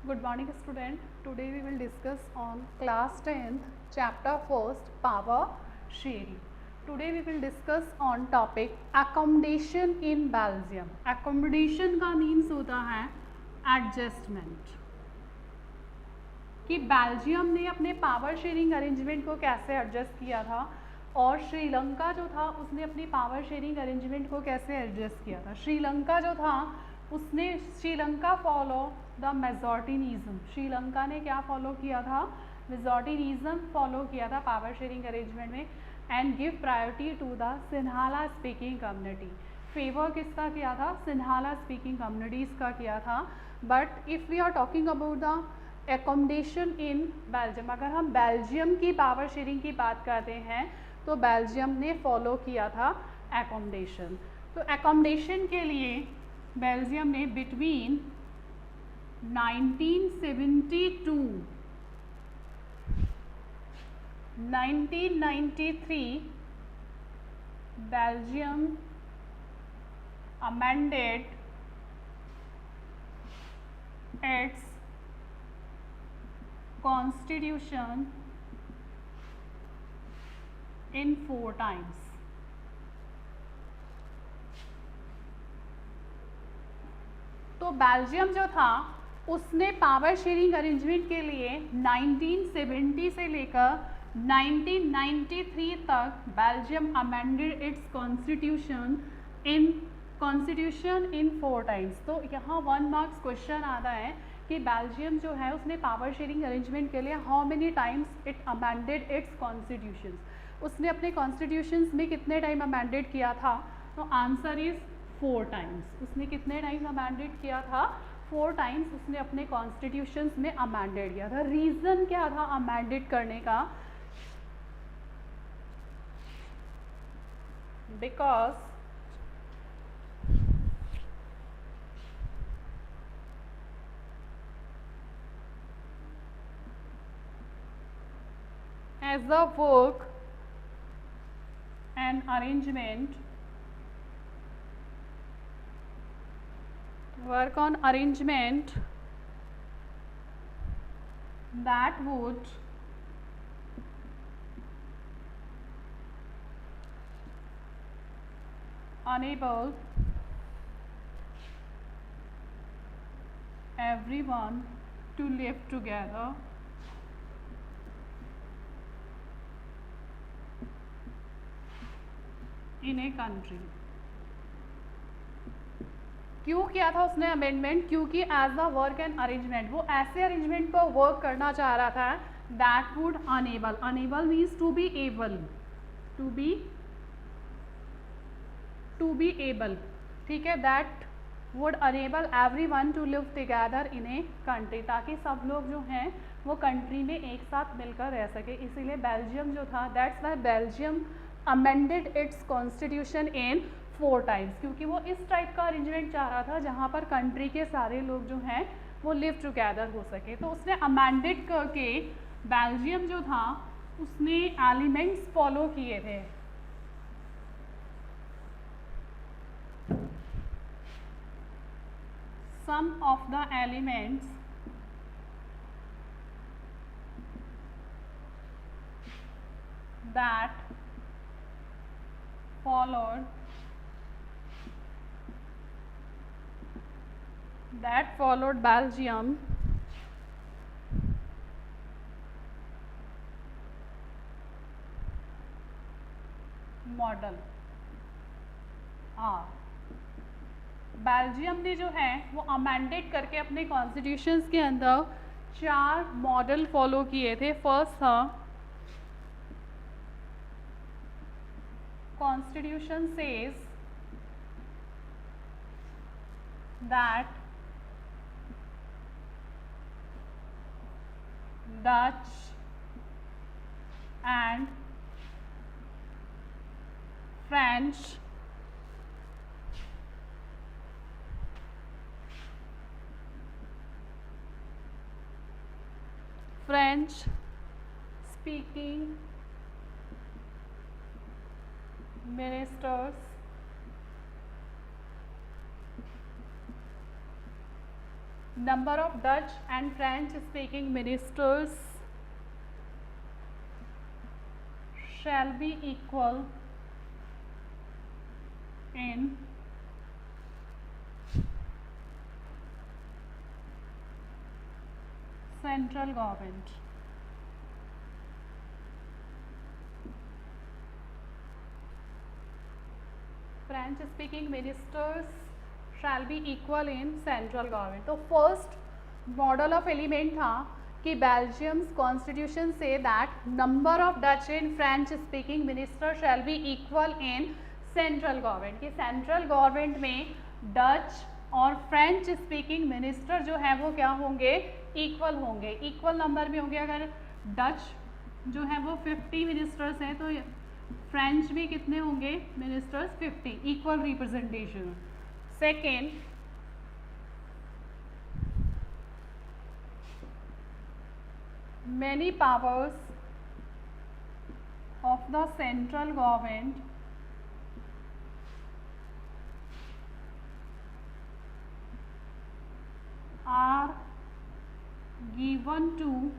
Good morning student. Today we will discuss on class 10th chapter 1st power sharing. Today we will discuss on topic accommodation in Belgium. Accommodation का means होता है adjustment. कि Belgium ने अपने power sharing arrangement को कैसे adjust किया था और श्रीलंका जो था उसने अपनी पावर शेयरिंग अरेंजमेंट को कैसे एडजस्ट किया था। श्रीलंका जो था उसने Sri Lanka follow the majoritarianism. Sri Lanka ने क्या फॉलो किया था? मेजॉरिटिनिज्म फॉलो किया था पावर शेयरिंग अरेंजमेंट में and give priority to the Sinhala speaking community. Favour किसका किया था? सिन्हाला स्पीकिंग कम्युनिटीज़ का किया था। But if we are talking about the accommodation in Belgium, अगर हम बेल्जियम की पावर शेयरिंग की बात करते हैं तो बेल्जियम ने फॉलो किया था एकोमोडेशन। तो एकोमोडेशन के लिए बेल्जियम ने between 1972 1993 Belgium amended its constitution in 4 times. तो बेल्जियम जो था उसने पावर शेयरिंग अरेंजमेंट के लिए 1970 से लेकर 1993 तक Belgium amended it's constitution in 4 times. तो यहाँ 1 मार्क्स क्वेश्चन आता है कि बेल्जियम जो है उसने पावर शेयरिंग अरेंजमेंट के लिए how many times it amended it's constitutions. उसने अपने कॉन्स्टिट्यूशंस में कितने टाइम अमेंडेड किया था? तो आंसर इज 4 टाइम्स। उसने कितने टाइम्स अमेंडेड किया था? 4 टाइम्स उसने अपने कॉन्स्टिट्यूशंस में अमेंडेड किया था। रीज़न क्या था अमेंडेड करने का? Because as the work and arrangement that would enable everyone to live together in a country. क्यों किया था उसने अमेंडमेंट? क्योंकि as a work and arrangement, वो ऐसे अरेंजमेंट पर वर्क करना चाह रहा था that would enable, enable means to be able, to be able, ठीक है, that would enable everyone to live together in a country, ताकि सब लोग जो हैं वो कंट्री में एक साथ मिलकर रह सके। इसीलिए बेल्जियम जो था, that's why Belgium amended it's constitution in 4 times, क्योंकि वो इस टाइप का अरेंजमेंट चाह रहा था जहाँ पर कंट्री के सारे लोग जो हैं वो लिव टुगेदर हो सके। तो उसने अमेंडेड करके बेल्जियम जो था उसने एलिमेंट्स फॉलो किए थे। Some of the elements that followed Belgium model Belgium ने जो है वो अमेंडेड करके अपने कॉन्स्टिट्यूशंस के अंदर 4 मॉडल फॉलो किए थे। फर्स्ट था constitution says that Dutch and French speaking ministers number of Dutch and French speaking ministers shall be equal in central government. French speaking ministers shall be equal in central government. तो first model of element था कि Belgium's constitution say that number of Dutch and French speaking ministers shall be equal in central government, कि central government में Dutch और French speaking minister जो है वो क्या होंगे, equal होंगे, equal number में होंगे. अगर Dutch जो है वो 50 ministers हैं तो फ्रेंच भी कितने होंगे ministers, 50, equal representation. Second, many powers of the central government are given to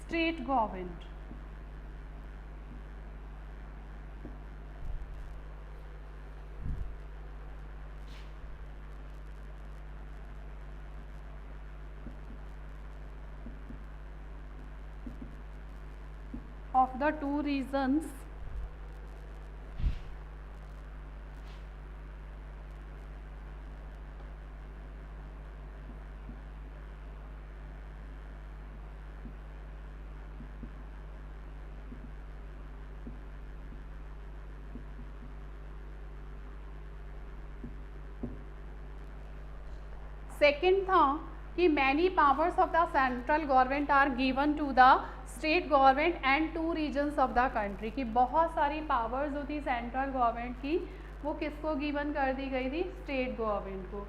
state government. Of the two reasons second था कि many powers of the central government are given to the state government and to regions of the country, कि बहुत सारी powers जो थी central government की वो किसको गिवन कर दी गई थी, स्टेट गवर्नमेंट को.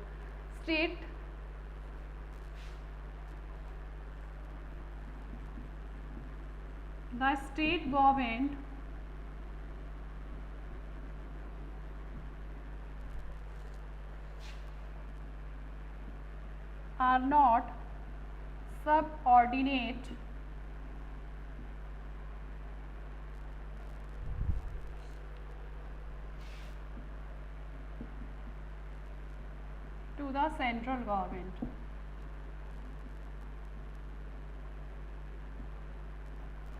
The state government are not subordinate to the central government.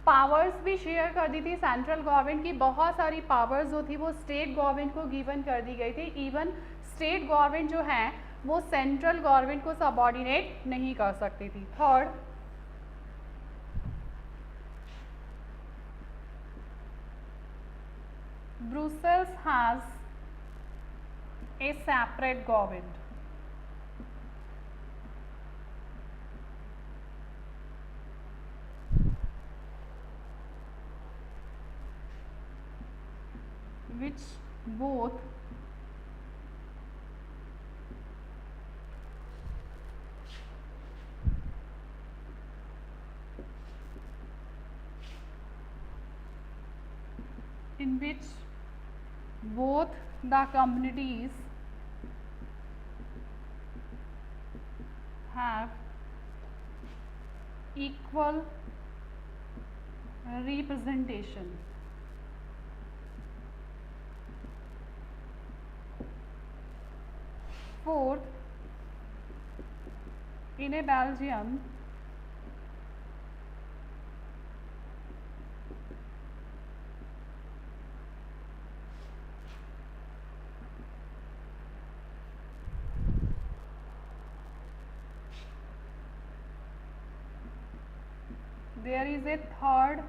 Powers भी शेयर कर दी थी सेंट्रल गवर्नमेंट की, बहुत सारी पावर्स जो थी वो स्टेट गवर्नमेंट को गिवन कर दी गई थी. इवन स्टेट गवर्नमेंट जो है वो सेंट्रल गवर्नमेंट को सबऑर्डिनेट नहीं कर सकती थी. Third, Brussels has a separate government. which both in which both the communities have equal representation. Fourth, in a Belgium there is a third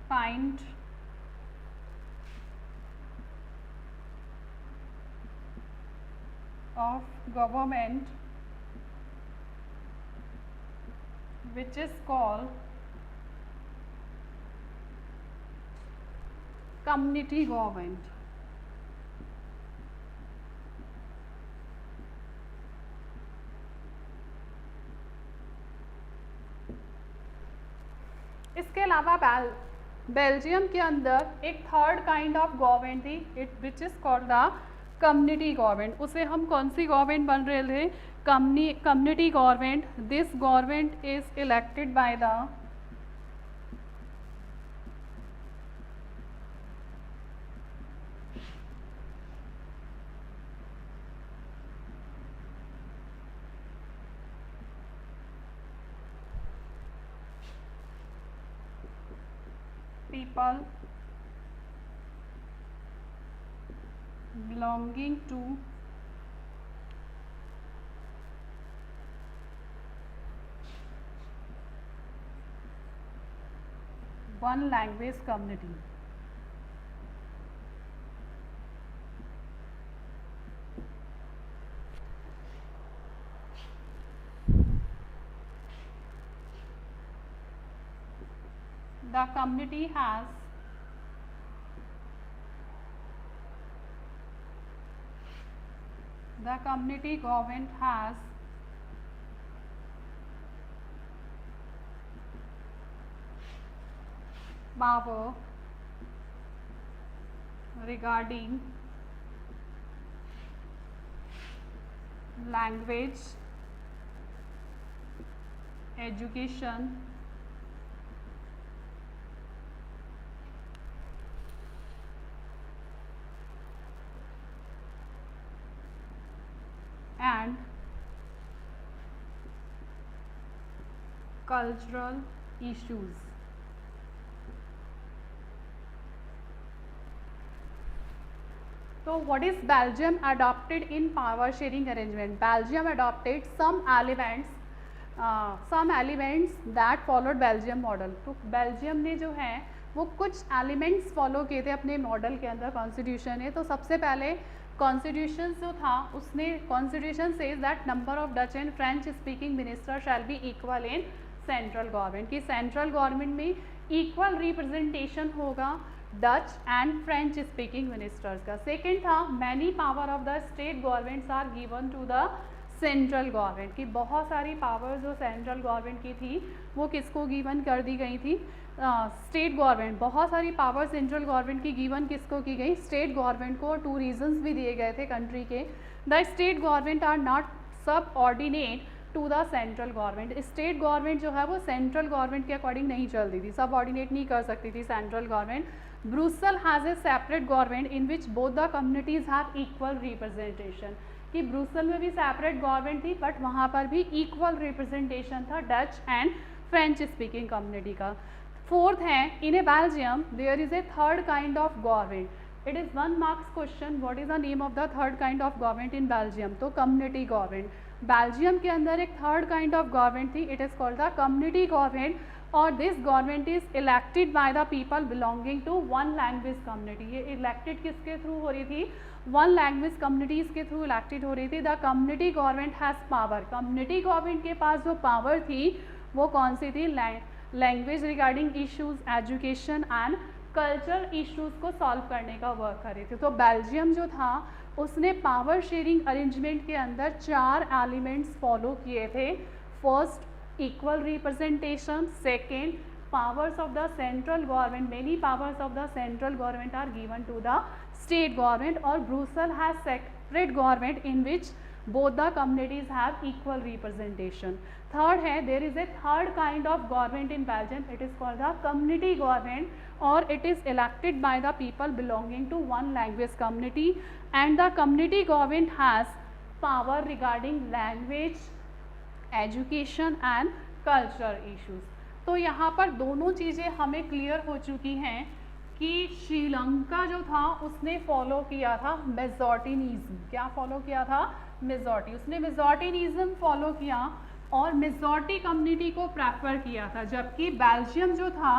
kind of government which is called community government. इसके अलावा Belgium के अंदर एक third kind of government थी, it which is called the community government, उसे हम कौन सी government बन रहे थे, community government. This government is elected by the people belonging to one language community. The community has the community government has power regarding language, education, and cultural issues. So what is Belgium adopted in power sharing arrangement? Belgium adopted some elements that followed Belgium model. तो Belgium ने जो है वो कुछ elements follow किए थे अपने model के अंदर कॉन्स्टिट्यूशन ने. तो सबसे पहले कॉन्स्टिट्यूशन जो था उसने constitution says that number of Dutch and French speaking minister shall be equal in central government, कि सेंट्रल गवर्नमेंट में इक्वल रिप्रेजेंटेशन होगा Dutch and French speaking ministers का. सेकेंड था many power of the state governments are given to the central government, की बहुत सारी power जो central government की थी वो किसको गिवन कर दी गई थी, स्टेट गवर्नमेंट. बहुत सारी पावर सेंट्रल गवर्नमेंट की गिवन किसको की गई, स्टेट गवर्नमेंट को. 2 रीजंस भी दिए गए थे कंट्री के. The state government are not subordinate to the central government. State government जो है वो सेंट्रल गवर्नमेंट के अकॉर्डिंग नहीं चलती थी, सब ऑर्डिनेट नहीं कर सकती थी central government. Brussel has a separate government in which both the communities have equal representation, कि ब्रुसेल में भी सेपरेट गवर्नमेंट थी बट वहाँ पर भी इक्वल रिप्रेजेंटेशन था Dutch and French speaking community का. फोर्थ है in a Belgium there is a third kind of government. It is 1 marks question, what is the name of the third kind of government in Belgium, तो community government. Belgium के अंदर एक third kind of government थी, it is called the community government, और this government is elected by the people belonging to one language community. ये elected किसके through हो रही थी, वन लैंग्वेज कम्युनिटीज़ के थ्रू इलेक्टेड हो रही थी. The community government has power, community government के पास जो पावर थी वो कौन सी थी, language regarding issues, education and culture issues को सॉल्व करने का वर्क कर रही थी. तो बेल्जियम जो था उसने पावर शेयरिंग अरेंजमेंट के अंदर 4 एलिमेंट्स फॉलो किए थे. First equal representation, second powers of the central government, many powers of the central government are given to the state government, or Brussels has separate government in which both the communities have equal representation. Third है there is a third kind of government in Belgium, it is called the community government, or it is elected by the people belonging to one language community, and the community government has power regarding language, education and culture issues. तो यहाँ पर दोनों चीज़ें हमें clear हो चुकी हैं कि श्रीलंका जो था उसने फॉलो किया था मेजॉरिटिनिज्म. क्या फॉलो किया था, मेजॉरिटी. उसने मेजॉरिटिनिज्म फॉलो किया और मेजॉरिटी कम्युनिटी को प्रेफर किया था. जबकि बेल्जियम जो था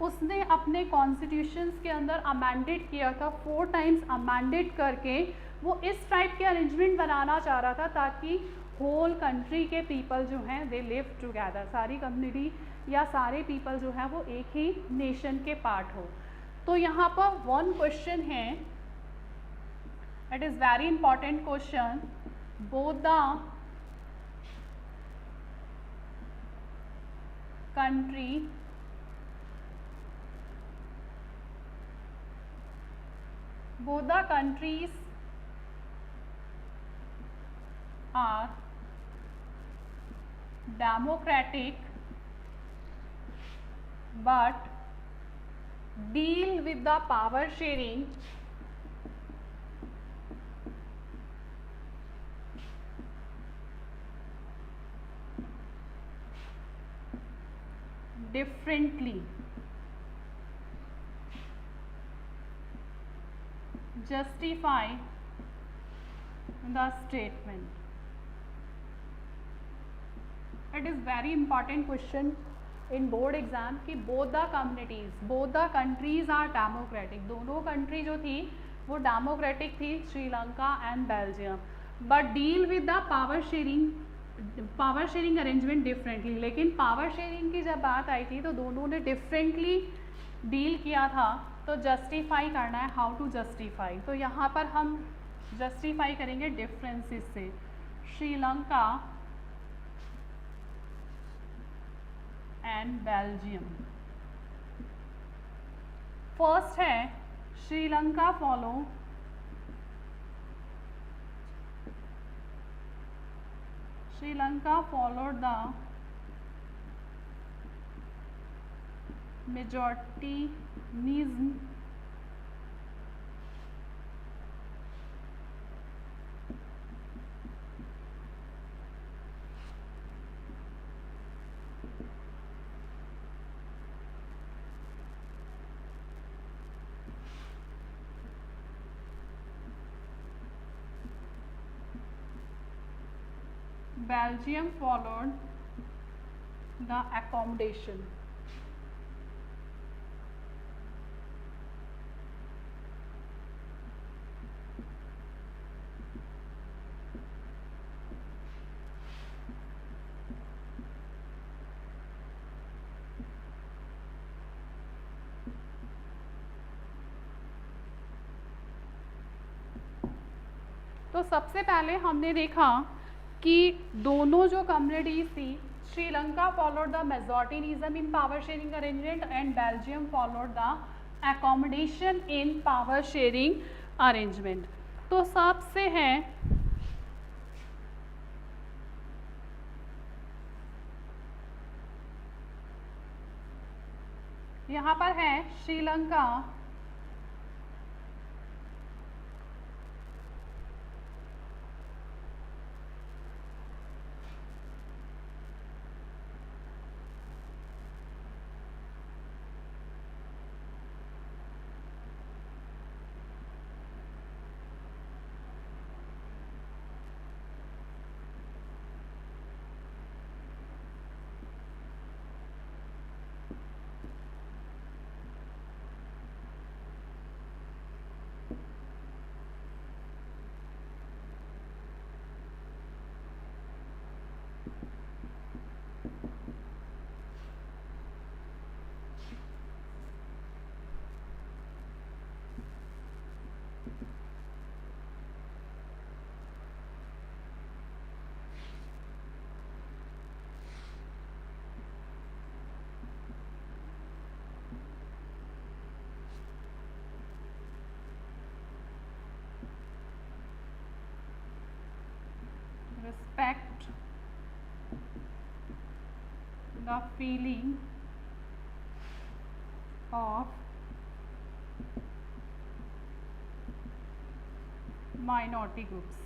उसने अपने कॉन्स्टिट्यूशंस के अंदर अमेंडेड किया था, 4 टाइम्स अमेंडेड करके वो इस टाइप के अरेंजमेंट बनाना चाह रहा था ताकि होल कंट्री के पीपल जो हैं दे लिव टुगेदर, सारी कम्युनिटी या सारे पीपल जो हैं वो एक ही नेशन के पार्ट हो. तो यहाँ पर 1 क्वेश्चन है, it is very important question. Both the country both the countries are democratic but deal with the power sharing differently. Justify the statement. It is very important question in board exam कि both the communities, both the countries are democratic. दोनों country जो थी वो democratic थी, Sri Lanka and Belgium, but deal with the power sharing arrangement differently. लेकिन power sharing की जब बात आई थी तो दोनों ने differently deal किया था, तो justify करना है, how to justify. तो यहाँ पर हम justify करेंगे differences से. Sri Lanka and Belgium. फर्स्ट है Sri Lanka followed the majoritarianism Belgium followed the accommodation. तो सबसे पहले हमने देखा कि दोनों जो कम्युनिटीज थी, Sri Lanka followed the majoritarianism in power sharing arrangement and Belgium followed the accommodation in power sharing arrangement. तो सबसे है यहाँ पर है Sri Lanka respect the feeling of minority groups.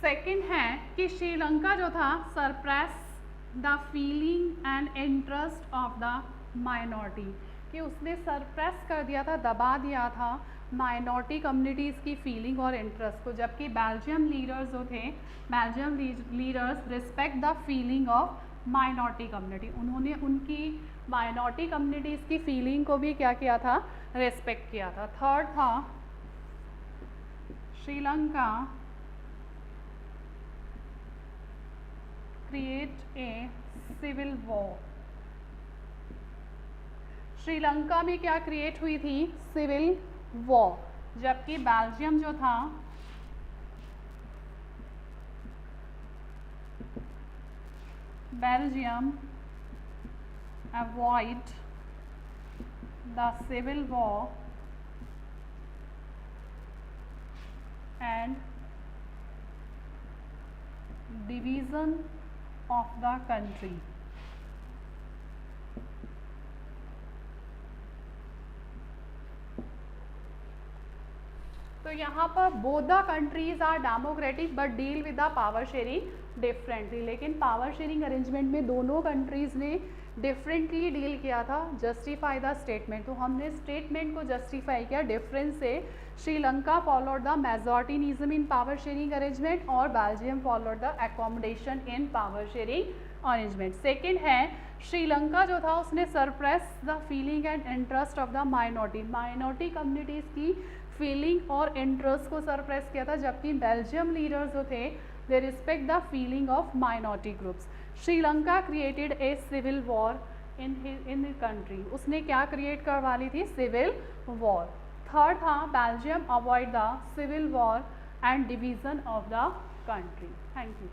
Second है कि श्रीलंका जो था suppress the feeling and interest of the minority, कि उसने सरप्रेस कर दिया था, दबा दिया था माइनॉरिटी कम्युनिटीज़ की फीलिंग और इंटरेस्ट को, जबकि बेल्जियम लीडर्स जो थे, Belgium leaders respect the feeling of minority community, उन्होंने उनकी माइनॉरिटी कम्युनिटीज़ की फीलिंग को भी क्या किया था, रिस्पेक्ट किया था. थर्ड था Sri Lanka create a civil war. Sri Lanka में क्या क्रिएट हुई थी, सिविल वॉर, जबकि बेल्जियम जो था Belgium avoid the civil war and division of the country. तो यहाँ पर both the countries are democratic but deal with the power sharing differently, लेकिन पावर शेयरिंग अरेंजमेंट में दोनों कंट्रीज ने डिफरेंटली डील किया था. जस्टिफाई द स्टेटमेंट, तो हमने स्टेटमेंट को जस्टिफाई किया डिफरेंस से. Sri Lanka followed the majoritarianism in power sharing arrangement और Belgium followed the accommodation in power sharing arrangement. Second है श्रीलंका जो था उसने suppress the feeling and interest of the minority communities की फीलिंग और इंटरेस्ट को सरप्रेस किया था, जबकि बेल्जियम लीडर्स जो थे they respect the feeling of minority groups. Sri Lanka created a civil war in country, उसने क्या क्रिएट करवा ली थी? Civil war. थर्ड था Belgium avoid the civil war and division of the country. Thank you.